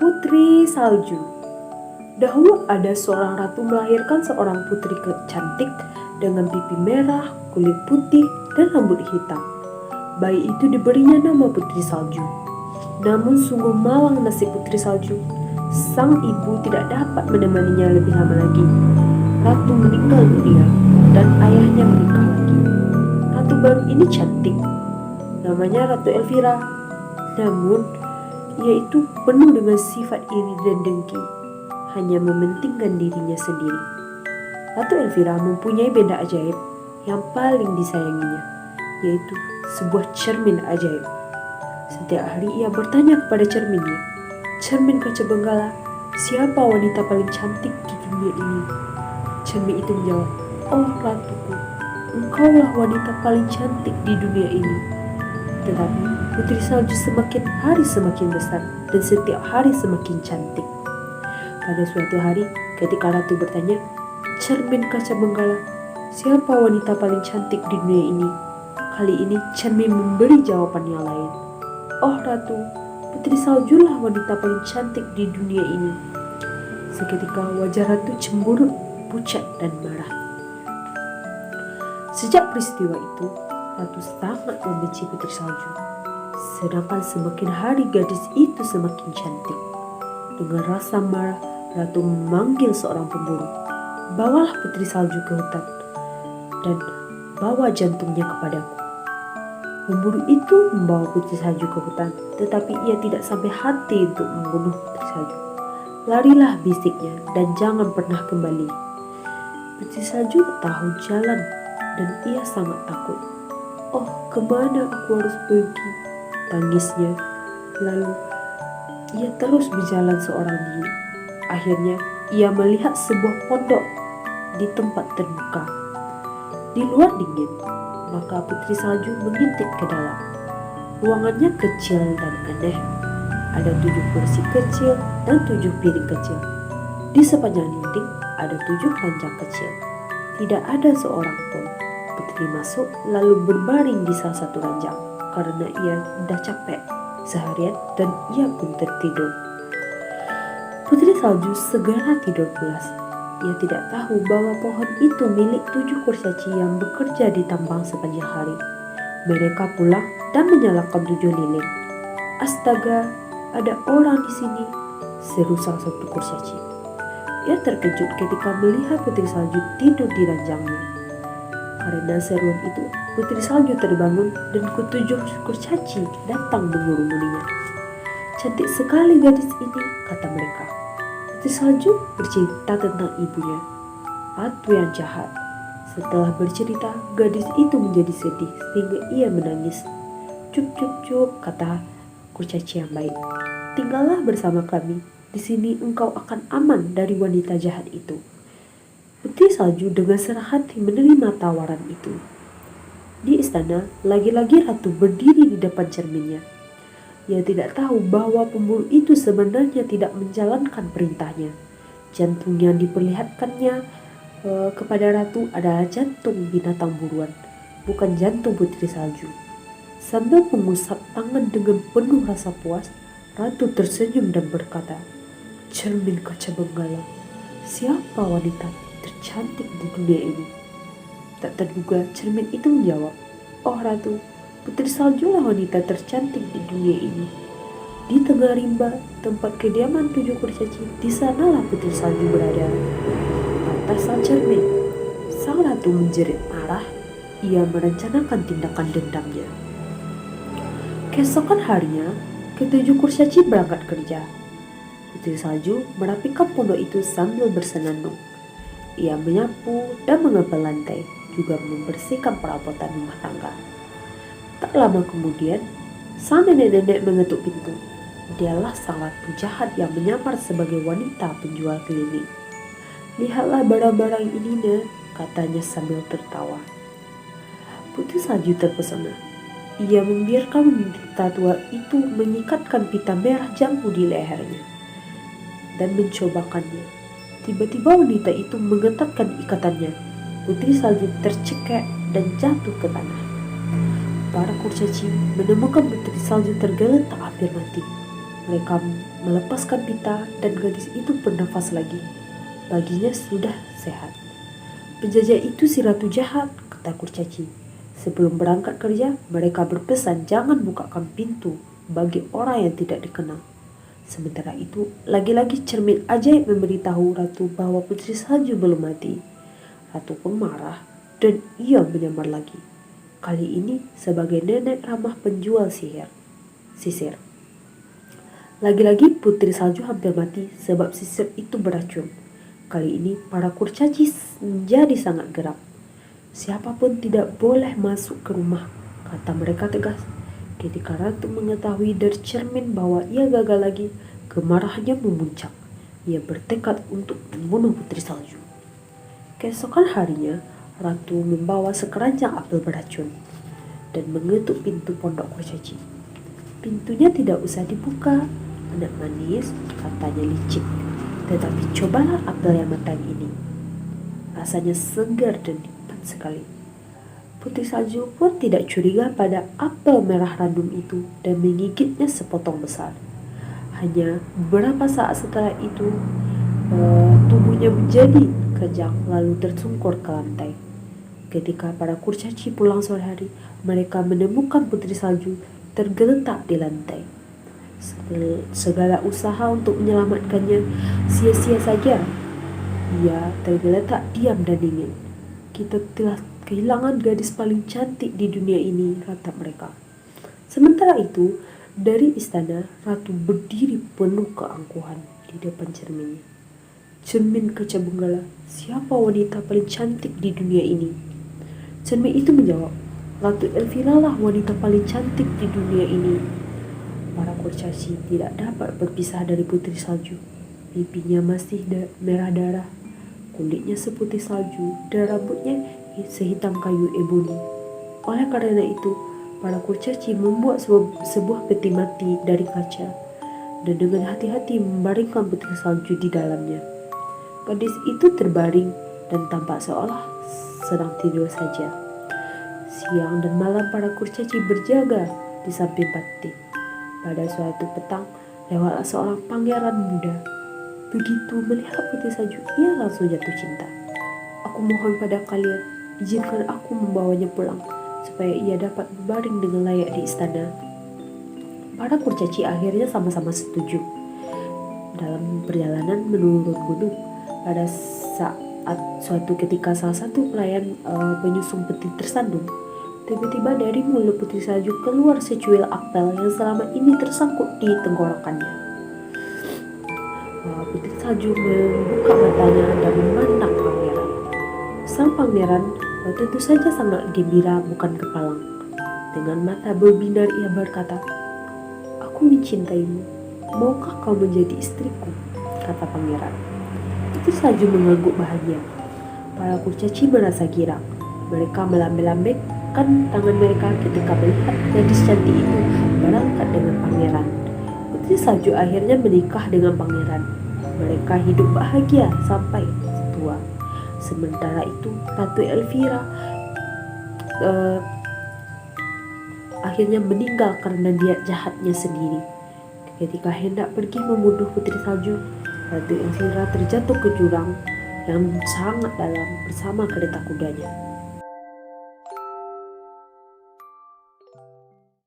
Putri Salju. Dahulu ada seorang ratu melahirkan seorang putri cantik dengan pipi merah, kulit putih, dan rambut hitam. Bayi itu diberinya nama Putri Salju. Namun sungguh malang nasib Putri Salju. Sang ibu tidak dapat menemaninya lebih lama lagi. Ratu meninggal dunia dan ayahnya menikah lagi. Ratu baru ini cantik. Namanya Ratu Elvira. Namun, ia itu penuh dengan sifat iri dan dengki. Hanya mementingkan dirinya sendiri. Ratu Elvira mempunyai benda ajaib yang paling disayanginya, yaitu sebuah cermin ajaib. Setiap hari ia bertanya kepada cerminnya, "Cermin kaca benggala, siapa wanita paling cantik di dunia ini?" Cermin itu menjawab, "Oh ratuku, engkaulah wanita paling cantik di dunia ini." Tetapi Putri Salju semakin hari semakin besar dan setiap hari semakin cantik. Pada suatu hari, ketika ratu bertanya, "Cermin kaca benggala, siapa wanita paling cantik di dunia ini?" Kali ini cermin memberi jawaban yang lain. "Oh ratu, Putri Saljulah wanita paling cantik di dunia ini." Seketika wajah ratu cemburu, pucat dan marah. Sejak peristiwa itu, ratu sangat membenci Putri Salju. Sedangkan semakin hari gadis itu semakin cantik. Dengan rasa marah, ratu memanggil seorang pemburu. "Bawalah Putri Salju ke hutan dan bawa jantungnya kepadaku." Pemburu itu membawa Putri Salju ke hutan, tetapi ia tidak sampai hati untuk membunuh Putri Salju. "Larilah," bisiknya, "dan jangan pernah kembali." Putri Salju tak tahu jalan dan ia sangat takut. "Oh, kemana aku harus pergi?" tangisnya. Lalu ia terus berjalan seorang diri. Akhirnya ia melihat sebuah pondok di tempat terbuka. Di luar dingin, maka Putri Salju mengintip ke dalam. Ruangannya kecil dan aneh. Ada 7 kursi kecil dan 7 piring kecil. Di sepanjang dinding ada 7 ranjang kecil. Tidak ada seorang pun. Putri masuk lalu berbaring di salah satu ranjang karena ia sudah capek seharian dan ia pun tertidur. Putri Salju segera tidur pulas. Ia tidak tahu bahwa pohon itu milik 7 kurcaci yang bekerja di tambang sepanjang hari. Mereka pulang dan menyalakan 7 lilin. "Astaga, ada orang di sini," seru salah satu kurcaci. Ia terkejut ketika melihat Putri Salju tidur di ranjangnya. Karena seruan itu, Putri Salju terbangun dan ke-7 kurcaci datang mengurumuninya. "Cantik sekali gadis ini," kata mereka. Putri Salju bercerita tentang ibunya, ratu yang jahat. Setelah bercerita, gadis itu menjadi sedih sehingga ia menangis. "Cup cup cup," kata kurcaci yang baik. "Tinggallah bersama kami. Di sini engkau akan aman dari wanita jahat itu." Putri Salju dengan senang hati menerima tawaran itu. Di istana, lagi-lagi ratu berdiri di depan cerminnya. Ia tidak tahu bahwa pemburu itu sebenarnya tidak menjalankan perintahnya. Jantung yang diperlihatkannya kepada ratu adalah jantung binatang buruan, bukan jantung Putri Salju. Sambil mengusap tangan dengan penuh rasa puas, ratu tersenyum dan berkata, "Cermin kaca benggala, siapa wanita tercantik di dunia ini?" Tak terduga cermin itu menjawab, "Oh ratu, Putri Saljulah wanita tercantik di dunia ini. Di tengah rimba, tempat kediaman 7 kurcaci, di sanalah Putri Salju berada." Kata sang cermin. Sang ratu menjerit marah. Ia merencanakan tindakan dendamnya. Keesokan harinya, ke-7 kurcaci berangkat kerja. Putri Salju merapikan pondok itu sambil bersenandung. Ia menyapu dan mengepel lantai, juga membersihkan perabotan rumah tangga. Tak lama kemudian, sang nenek-nenek mengetuk pintu. Dialah sang ratu jahat yang menyamar sebagai wanita penjual keliling. "Lihatlah barang-barang ini, Nek," katanya sambil tertawa. Putri Salju terpesona. Ia membiarkan wanita tua itu mengikatkan pita merah jambu di lehernya dan mencobakannya. Tiba-tiba wanita itu mengetatkan ikatannya. Putri Salju tercekek dan jatuh ke tanah. Para kurcaci menemukan Putri Salju tergeletak hampir mati. Mereka melepaskan pita dan gadis itu bernafas lagi. Baginya sudah sehat. "Penjajah itu si ratu jahat," kata kurcaci. "Sebelum berangkat kerja, mereka berpesan jangan bukakan pintu bagi orang yang tidak dikenal." Sementara itu, lagi-lagi cermin ajaib memberitahu ratu bahwa putri salju belum mati. Ratu pun marah dan ia menyamar lagi. Kali ini sebagai nenek ramah penjual sisir. Lagi-lagi putri salju hampir mati sebab sisir itu beracun. Kali ini para kurcaci menjadi sangat geram. "Siapapun tidak boleh masuk ke rumah," kata mereka tegas. Ketika ratu mengetahui dari cermin bahwa ia gagal lagi, kemarahannya memuncak. Ia bertekad untuk membunuh putri salju. Keesokan harinya, ratu membawa sekeranjang apel beracun dan mengetuk pintu pondok kurcaci. "Pintunya tidak usah dibuka, anak manis," katanya licik. "Tetapi cobalah apel yang matang ini. Rasanya segar dan nikmat sekali." Putri salju pun tidak curiga pada apel merah randum itu dan menggigitnya sepotong besar. Hanya beberapa saat setelah itu, tubuhnya menjadi kejang lalu tersungkur ke lantai. Ketika para kurcaci pulang sore hari, mereka menemukan putri salju tergeletak di lantai. Segala usaha untuk menyelamatkannya sia-sia saja. Ia tergeletak diam dan dingin. "Kita telah kehilangan gadis paling cantik di dunia ini," kata mereka. Sementara itu, dari istana, ratu berdiri penuh keangkuhan di depan cerminnya. "Cermin kaca benggala, siapa wanita paling cantik di dunia ini?" Cermin itu menjawab, "Ratu Elvira lah wanita paling cantik di dunia ini." Para kurcaci tidak dapat berpisah dari putri salju. Pipinya masih merah darah, kulitnya seputih salju, dan rambutnya sehitam kayu eboni. Oleh karena itu, para kurcaci membuat sebuah peti mati dari kaca dan dengan hati-hati membaringkan putri salju di dalamnya. Gadis itu terbaring dan tampak seolah sedang tidur saja. Siang dan malam para kurcaci berjaga di samping peti. Pada suatu petang, lewatlah seorang pangeran muda. Begitu melihat putri salju, ia langsung jatuh cinta. "Aku mohon pada kalian, izinkan aku membawanya pulang, supaya ia dapat berbaring dengan layak di istana." Para kurcaci akhirnya sama-sama setuju. Dalam perjalanan menurun gunung, pada saat suatu ketika salah satu pelayan penyusun peti tersandung, tiba-tiba dari mulut putri salju keluar secuil apel yang selama ini tersangkut di tenggorokannya. Putri salju membuka matanya dan memandang pangeran. Sang pangeran tentu saja sangat gembira bukan kepalang. Dengan mata berbinar ia berkata, "Aku mencintaimu. Maukah kau menjadi istriku?" kata pangeran. Putri salju mengangguk bahagia. Para kurcaci merasa girang. Mereka melambai-lambaikan tangan mereka ketika melihat gadis cantik itu berangkat dengan pangeran. Putri salju akhirnya menikah dengan pangeran. Mereka hidup bahagia sampai tua. Sementara itu, Ratu Elvira akhirnya meninggal karena niat jahatnya sendiri. Ketika hendak pergi membunuh putri salju, Ratu Elvira terjatuh ke jurang yang sangat dalam bersama kereta kudanya.